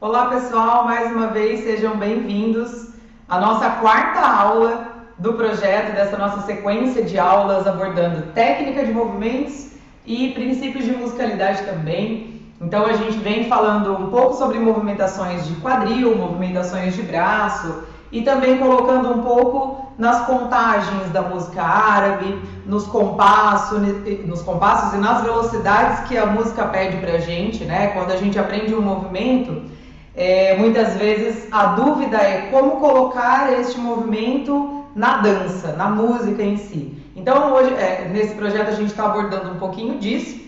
Olá pessoal, mais uma vez sejam bem-vindos à nossa quarta aula do projeto, dessa nossa sequência de aulas abordando técnica de movimentos e princípios de musicalidade também. Então a gente vem falando um pouco sobre movimentações de quadril, movimentações de braço e também colocando um pouco nas contagens da música árabe, nos compassos e nas velocidades que a música pede pra gente, né? Quando a gente aprende um movimento, muitas vezes a dúvida é como colocar este movimento na dança, na música em si. Então hoje, nesse projeto a gente está abordando um pouquinho disso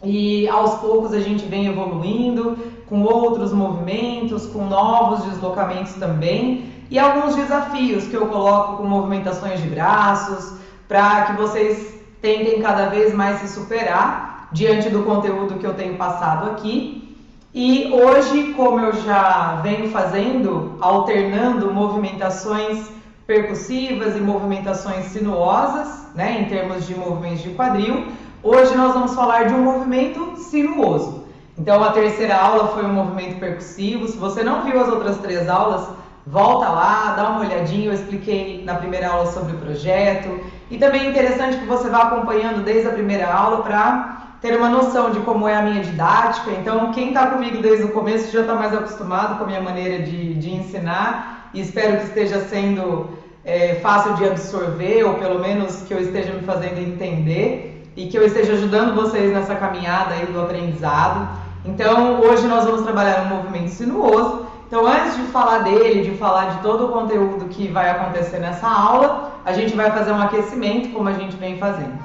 e aos poucos a gente vem evoluindo com outros movimentos, com novos deslocamentos também e alguns desafios que eu coloco com movimentações de braços para que vocês tentem cada vez mais se superar diante do conteúdo que eu tenho passado aqui. E hoje, como eu já venho fazendo, alternando movimentações percussivas e movimentações sinuosas, né, em termos de movimentos de quadril, hoje nós vamos falar de um movimento sinuoso. Então a terceira aula foi um movimento percussivo. Se você não viu as outras 3 aulas, volta lá, dá uma olhadinha, eu expliquei na primeira aula sobre o projeto. E também é interessante que você vá acompanhando desde a primeira aula para ter uma noção de como é a minha didática. Então quem está comigo desde o começo já está mais acostumado com a minha maneira de ensinar e espero que esteja sendo fácil de absorver, ou pelo menos que eu esteja me fazendo entender e que eu esteja ajudando vocês nessa caminhada aí do aprendizado. Então hoje nós vamos trabalhar um movimento sinuoso. Então antes de falar dele, de falar de todo o conteúdo que vai acontecer nessa aula, a gente vai fazer um aquecimento como a gente vem fazendo.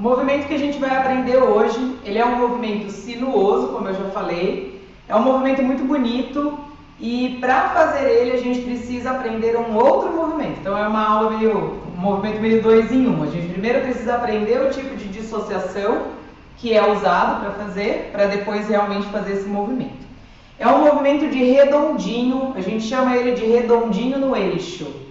movimento que a gente vai aprender hoje, ele é um movimento sinuoso, como eu já falei, é um movimento muito bonito e para fazer ele a gente precisa aprender um outro movimento. Então é uma aula um movimento meio 2 em 1. A gente primeiro precisa aprender o tipo de dissociação que é usado para fazer, para depois realmente fazer esse movimento. É um movimento de redondinho, a gente chama ele de redondinho no eixo.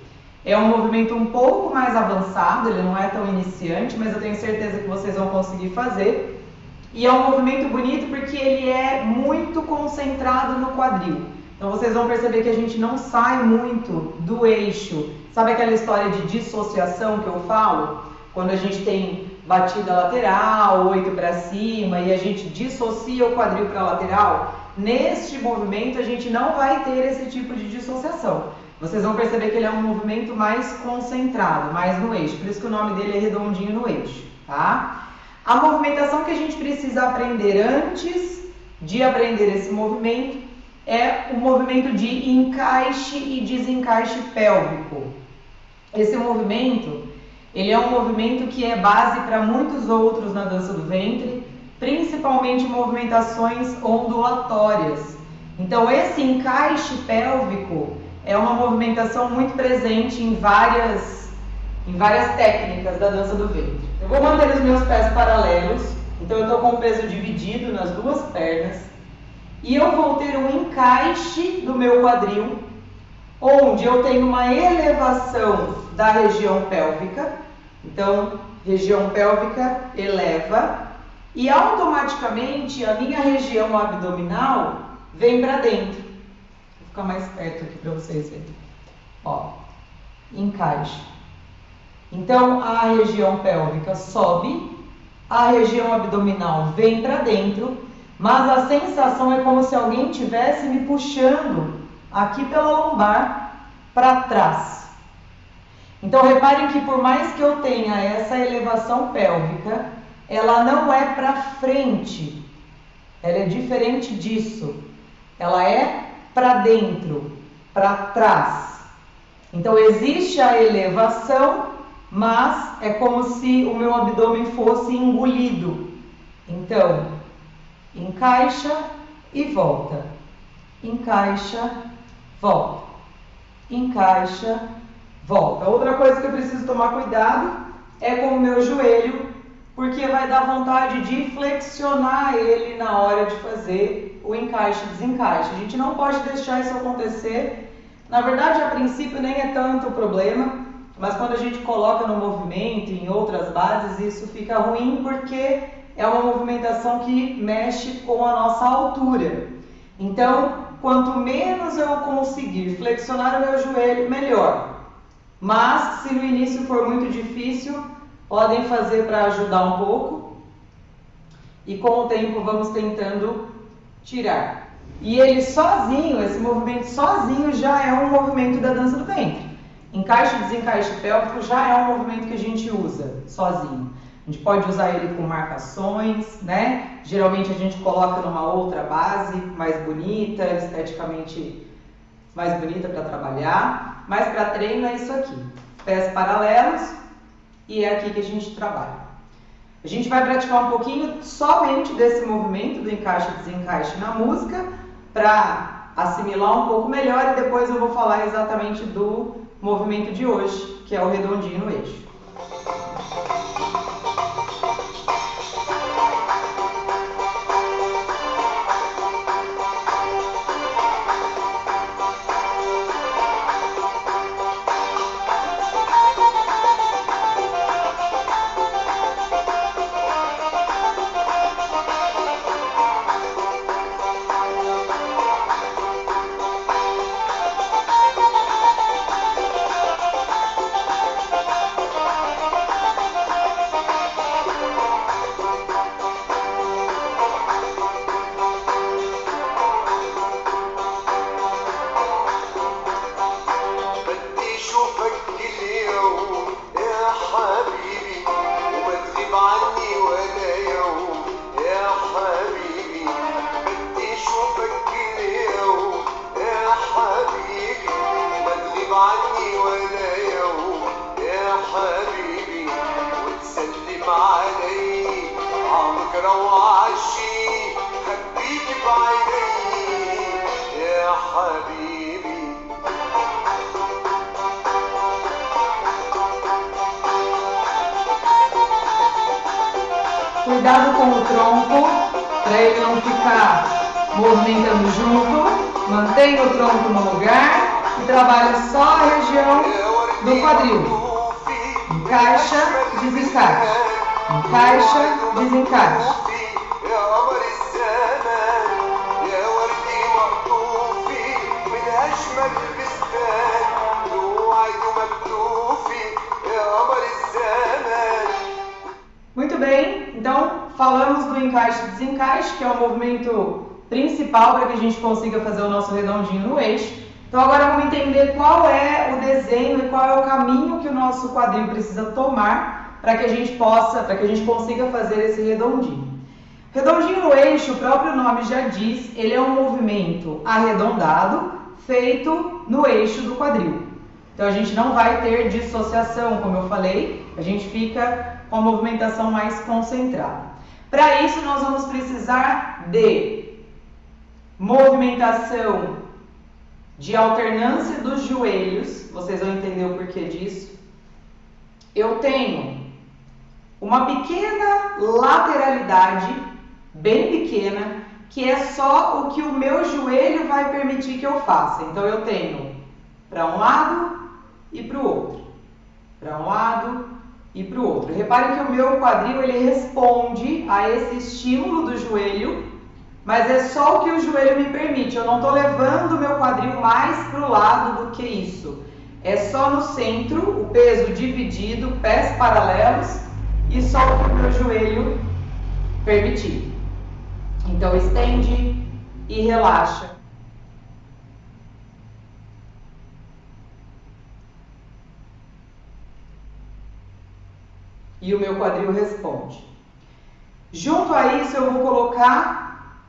É um movimento um pouco mais avançado, ele não é tão iniciante, mas eu tenho certeza que vocês vão conseguir fazer. E é um movimento bonito porque ele é muito concentrado no quadril. Então vocês vão perceber que a gente não sai muito do eixo. Sabe aquela história de dissociação que eu falo? Quando a gente tem batida lateral, 8 para cima e a gente dissocia o quadril para a lateral, neste movimento a gente não vai ter esse tipo de dissociação. Vocês vão perceber que ele é um movimento mais concentrado, mais no eixo, por isso que o nome dele é redondinho no eixo, tá? A movimentação que a gente precisa aprender antes de aprender esse movimento é o movimento de encaixe e desencaixe pélvico. Esse movimento, ele é um movimento que é base para muitos outros na dança do ventre, principalmente movimentações ondulatórias. Então esse encaixe pélvico é uma movimentação muito presente em várias técnicas da dança do ventre. Eu vou manter os meus pés paralelos, então eu estou com o peso dividido nas duas pernas e eu vou ter um encaixe do meu quadril, onde eu tenho uma elevação da região pélvica. Então, região pélvica eleva e automaticamente a minha região abdominal vem para dentro. Vou ficar mais perto aqui para vocês verem. Ó, encaixe. Então, a região pélvica sobe, a região abdominal vem para dentro, mas a sensação é como se alguém estivesse me puxando aqui pela lombar para trás. Então, reparem que por mais que eu tenha essa elevação pélvica, ela não é para frente, ela é diferente disso. Ela é para dentro, para trás. Então, existe a elevação, mas é como se o meu abdômen fosse engolido. Então, encaixa e volta. Encaixa, volta. Encaixa, volta. Outra coisa que eu preciso tomar cuidado é com o meu joelho, porque vai dar vontade de flexionar ele na hora de fazer o encaixe e desencaixe. A gente não pode deixar isso acontecer. Na verdade, a princípio nem é tanto o problema, mas quando a gente coloca no movimento, em outras bases, isso fica ruim porque é uma movimentação que mexe com a nossa altura. Então, quanto menos eu conseguir flexionar o meu joelho, melhor. Mas, se no início for muito difícil, podem fazer para ajudar um pouco. E com o tempo vamos tentando tirar. E ele sozinho, esse movimento sozinho, já é um movimento da dança do ventre. Encaixe e desencaixe pélvico já é um movimento que a gente usa sozinho. A gente pode usar ele com marcações, né? Geralmente a gente coloca numa outra base mais bonita, esteticamente mais bonita para trabalhar. Mas para treino é isso aqui. Pés paralelos e é aqui que a gente trabalha. A gente vai praticar um pouquinho somente desse movimento do encaixe e desencaixe na música para assimilar um pouco melhor e depois eu vou falar exatamente do movimento de hoje, que é o redondinho no eixo. عني ولا يوم يا حبيبي وتسلم علي Cuidado com o tronco, para ele não ficar movimentando junto. Mantenha o tronco no lugar e trabalhe só a região do quadril. Encaixa, desencaixa. Encaixa, desencaixa. Muito bem, então falamos do encaixe e desencaixe, que é o movimento principal para que a gente consiga fazer o nosso redondinho no eixo. Então agora vamos entender qual é o desenho e qual é o caminho que o nosso quadril precisa tomar para que a gente consiga fazer esse redondinho. Redondinho no eixo, o próprio nome já diz, ele é um movimento arredondado feito no eixo do quadril. Então a gente não vai ter dissociação, como eu falei, a gente fica com a movimentação mais concentrada. Para isso nós vamos precisar de movimentação de alternância dos joelhos, vocês vão entender o porquê disso. Eu tenho uma pequena lateralidade, bem pequena, que é só o que o meu joelho vai permitir que eu faça. Então eu tenho para um lado e para o outro, para um lado e para o outro. Reparem que o meu quadril ele responde a esse estímulo do joelho, mas é só o que o joelho me permite. Eu não estou levando o meu quadril mais para o lado do que isso. É só no centro, o peso dividido, pés paralelos e só o que o meu joelho permitir. Então estende e relaxa. E o meu quadril responde. Junto a isso eu vou colocar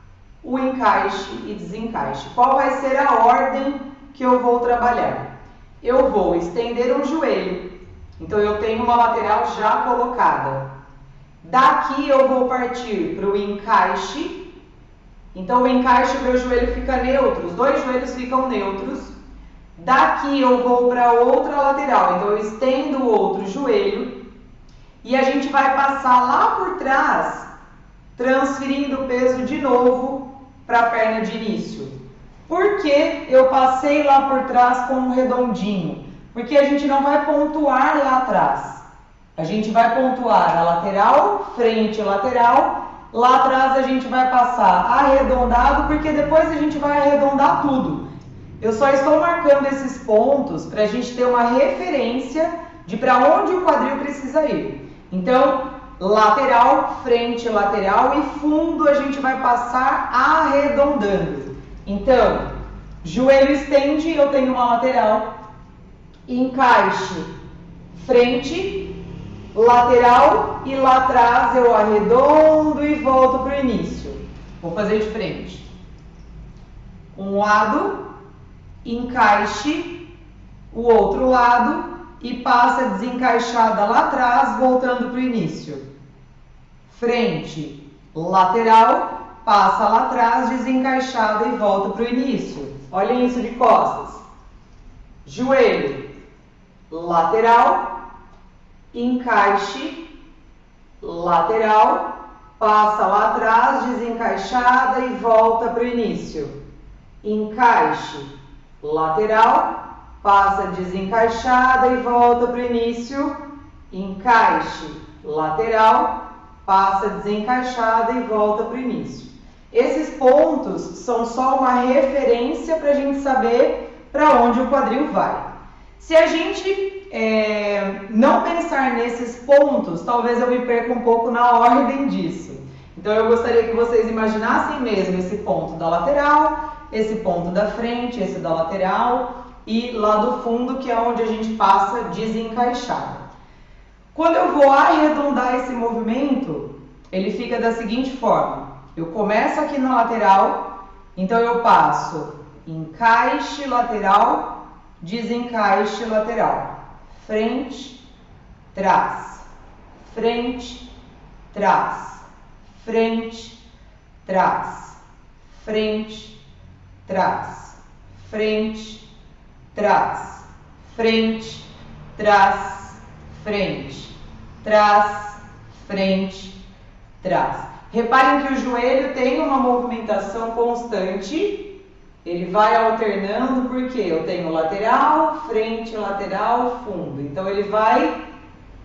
o encaixe e desencaixe. Qual vai ser a ordem que eu vou trabalhar? Eu vou estender um joelho, então eu tenho uma lateral já colocada. Daqui eu vou partir para o encaixe, então o encaixe, meu joelho fica neutro, os dois joelhos ficam neutros. Daqui eu vou para outra lateral, então eu estendo o outro joelho e a gente vai passar lá por trás, transferindo o peso de novo para a perna de início. Por que eu passei lá por trás com um redondinho? Porque a gente não vai pontuar lá atrás. A gente vai pontuar a lateral, frente e lateral. Lá atrás a gente vai passar arredondado, porque depois a gente vai arredondar tudo. Eu só estou marcando esses pontos para a gente ter uma referência de para onde o quadril precisa ir. Então, lateral, frente, lateral e fundo a gente vai passar arredondando. Então, joelho estende, eu tenho uma lateral, encaixe, frente, lateral e lá atrás eu arredondo e volto para o início. Vou fazer de frente. Um lado, encaixe, o outro lado e passa desencaixada lá atrás, voltando para o início. Frente, lateral, passa lá atrás, desencaixada e volta para o início. Olhem isso de costas. Joelho, lateral, encaixe, lateral, passa lá atrás, desencaixada e volta para o início. Encaixe, lateral, passa desencaixada e volta para o início. Encaixe, lateral, passa desencaixada e volta para o início. Esses pontos são só uma referência para a gente saber para onde o quadril vai. Se a gente não pensar nesses pontos, talvez eu me perca um pouco na ordem disso. Então eu gostaria que vocês imaginassem mesmo esse ponto da lateral, esse ponto da frente, esse da lateral e lá do fundo, que é onde a gente passa desencaixada. Quando eu vou arredondar esse movimento, ele fica da seguinte forma. Eu começo aqui na lateral, então eu passo encaixe lateral, desencaixe lateral, frente, trás, frente, trás, frente, trás, frente, trás, frente, trás, frente, trás, frente, trás, frente, trás. Reparem que o joelho tem uma movimentação constante, ele vai alternando porque eu tenho lateral, frente, lateral, fundo. Então ele vai,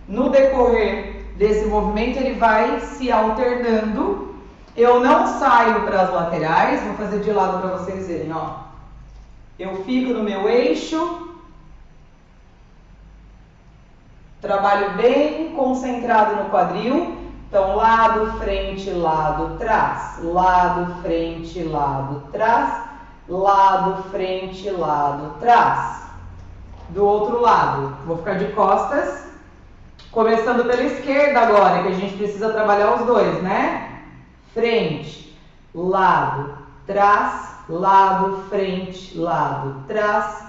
no decorrer desse movimento, ele vai se alternando. Eu não saio para as laterais, vou fazer de lado para vocês verem, ó. Eu fico no meu eixo, trabalho bem concentrado no quadril. Então, lado, frente, lado, trás. Lado, frente, lado, trás. Lado, frente, lado, trás. Do outro lado, vou ficar de costas. Começando pela esquerda agora, que a gente precisa trabalhar os dois, né? Frente, lado, trás. Lado, frente, lado, trás.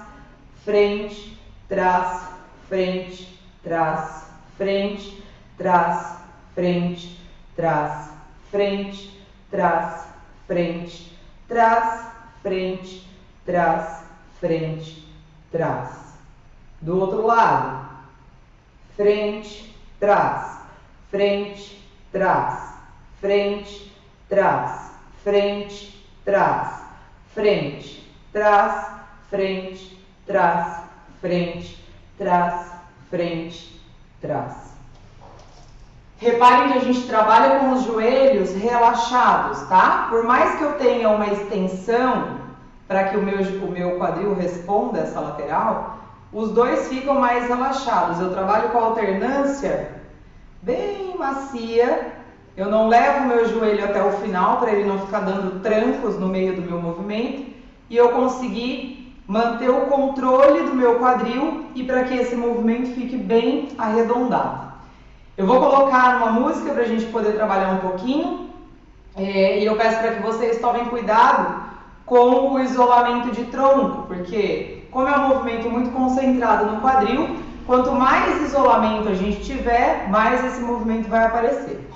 Frente, trás, frente, trás, frente, trás, frente, trás, frente, trás, frente, trás, frente, trás, frente, trás. Do outro lado, frente, trás, frente, trás, frente, trás, frente, trás, frente, trás, frente, trás, frente, trás, frente, trás. Reparem que a gente trabalha com os joelhos relaxados, tá? Por mais que eu tenha uma extensão para que o meu quadril responda essa lateral, os dois ficam mais relaxados. Eu trabalho com alternância bem macia. Eu não levo o meu joelho até o final para ele não ficar dando trancos no meio do meu movimento. E eu consegui manter o controle do meu quadril e para que esse movimento fique bem arredondado. Eu vou colocar uma música para a gente poder trabalhar um pouquinho e eu peço para que vocês tomem cuidado com o isolamento de tronco, porque como é um movimento muito concentrado no quadril, quanto mais isolamento a gente tiver, mais esse movimento vai aparecer.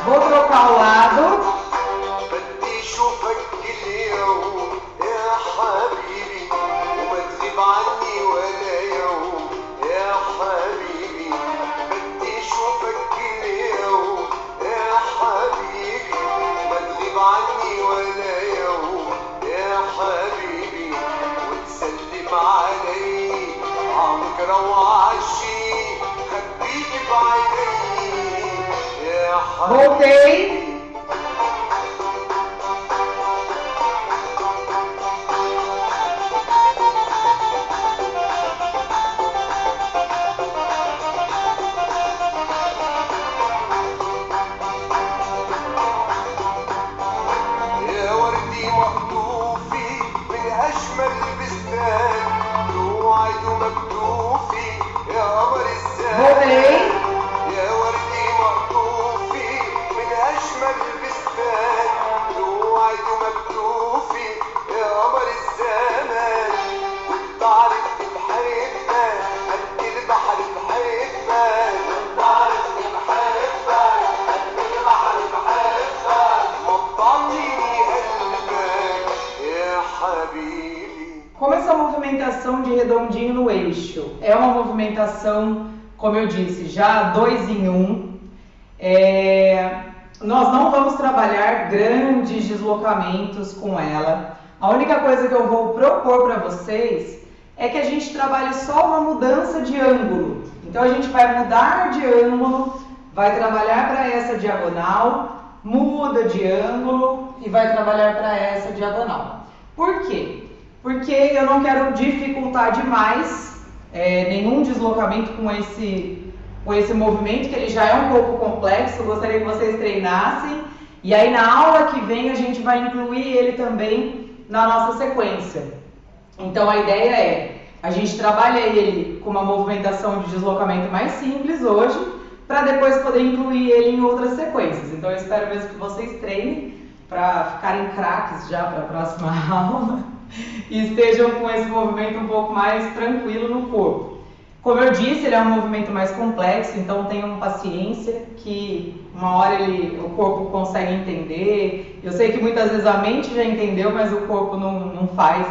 Vou trocar o lado. بدي شوفك كل يوم يا حبيبي وما تغيب عني ولا يوم يا حبيبي بدي شوفك كل يوم يا حبيبي وما تغيب عني ولا يوم يا حبيبي وتسلم علي عبكرة وعشي خبيك بعيني يا Voltei. يا وردي مقطوفي من أجمل بستان توعد ومكتوفي يا قمر الزمان Voltei. يا وردي مقطوفي من أجمل بستان توعد ومكتوفي يا قمر الزمان وانت عرفت بحبك قد البحر بحبك وانت عرفت بحبك قد البحر بحبك ما تطلعني قلبك يا حبيبي. Como essa movimentação de redondinho no eixo é uma movimentação, como eu disse, já 2 em 1, nós não vamos trabalhar grandes deslocamentos com ela. A única coisa que eu vou propor para vocês é que a gente trabalhe só uma mudança de ângulo. Então a gente vai mudar de ângulo, vai trabalhar para essa diagonal, muda de ângulo e vai trabalhar para essa diagonal. Por quê? Porque eu não quero dificultar demais nenhum deslocamento com esse movimento, que ele já é um pouco complexo. Eu gostaria que vocês treinassem e aí na aula que vem a gente vai incluir ele também na nossa sequência. Então a ideia é A gente trabalha ele com uma movimentação de deslocamento mais simples hoje, para depois poder incluir ele em outras sequências. Então eu espero mesmo que vocês treinem para ficarem craques já para a próxima aula e estejam com esse movimento um pouco mais tranquilo no corpo. Como eu disse, ele é um movimento mais complexo, então tenham paciência que uma hora o corpo consegue entender. Eu sei que muitas vezes a mente já entendeu, mas o corpo não faz.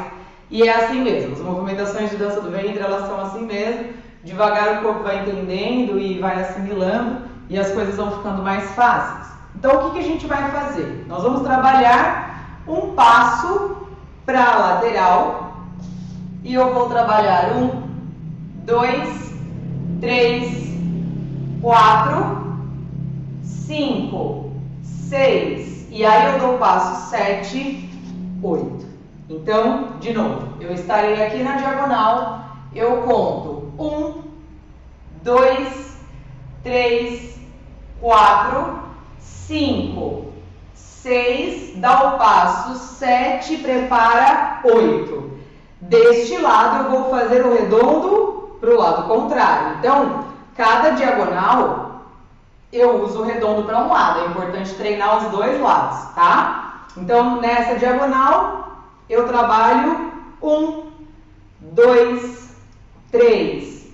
E é assim mesmo, as movimentações de dança do ventre, elas são assim mesmo. Devagar o corpo vai entendendo e vai assimilando e as coisas vão ficando mais fáceis. Então o que a gente vai fazer? Nós vamos trabalhar um passo para a lateral e eu vou trabalhar 1, 2, 3, 4, 5, 6 e aí eu dou o passo 7, 8. Então, de novo, eu estarei aqui na diagonal, eu conto 1, 2, 3, 4, 5, 6, dá o passo 7, prepara 8. Deste lado eu vou fazer o redondo para o lado contrário. Então, cada diagonal eu uso o redondo para um lado. É importante treinar os dois lados, tá? Então, nessa diagonal eu trabalho 1, 2, 3,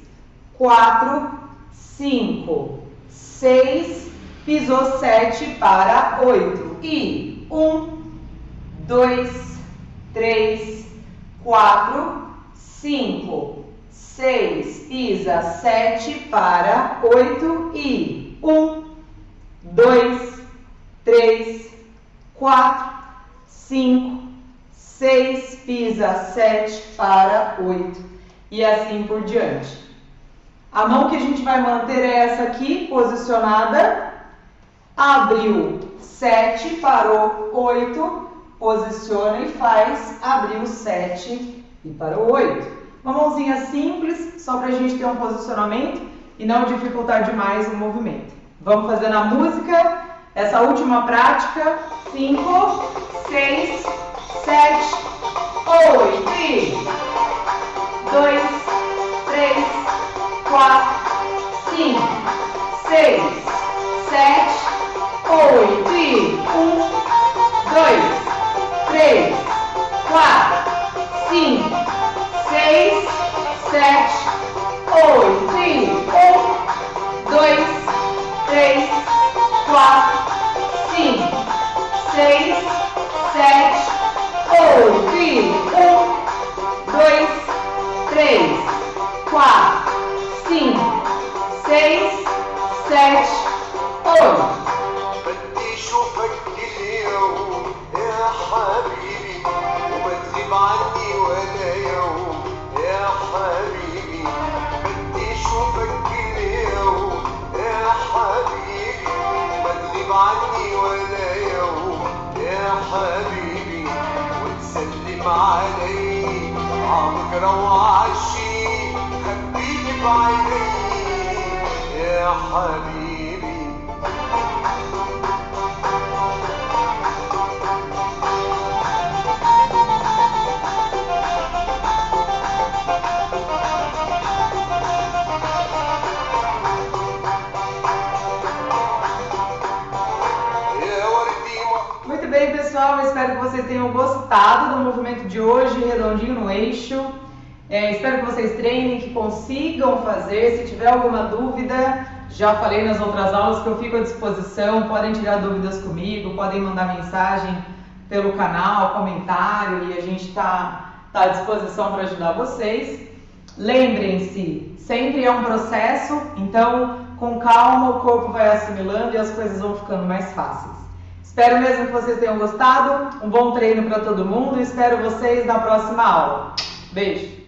4, 5, 6, pisou 7 para 8. E 1, 2, 3, 4, 5, 6, pisa 7 para 8 e 1, 2, 3, 4, 5, 6, pisa 7 para 8 e assim por diante. A mão que a gente vai manter é essa aqui, posicionada, abriu 7, parou 8, posiciona e faz, abriu 7 e parou 8. Uma mãozinha simples, só para a gente ter um posicionamento e não dificultar demais o movimento. Vamos fazer na música, essa última prática, 5, 6, 7, 8 e 2, 3, 4, 5, 6, 7, 8 e 1, 2, 3, 4, 5, 6, 7, 8 e 1, 2, 3, 4, 5, 6, 7, 8 e 1, 2, 3, 4, 5, 6, 7, 8. بدي اشوفك كل يوم يا حبيبي وما تغيب عني ولا يوم يا حبيبي بدي اشوفك كل يوم يا حبيبي وما تغيب عني ولا يوم يا حبيبي وتسلم علي عبكرة وعشي خبيني بعيني يا حبيبي. Muito bem, pessoal, eu espero que vocês tenham gostado do movimento de hoje, redondinho no eixo. Espero que vocês treinem, que consigam fazer. Se tiver alguma dúvida, já falei nas outras aulas que eu fico à disposição, podem tirar dúvidas comigo, podem mandar mensagem pelo canal, comentário, e a gente está à disposição para ajudar vocês. Lembrem-se, sempre é um processo, então com calma o corpo vai assimilando e as coisas vão ficando mais fáceis. Espero mesmo que vocês tenham gostado, um bom treino para todo mundo e espero vocês na próxima aula. Beijo!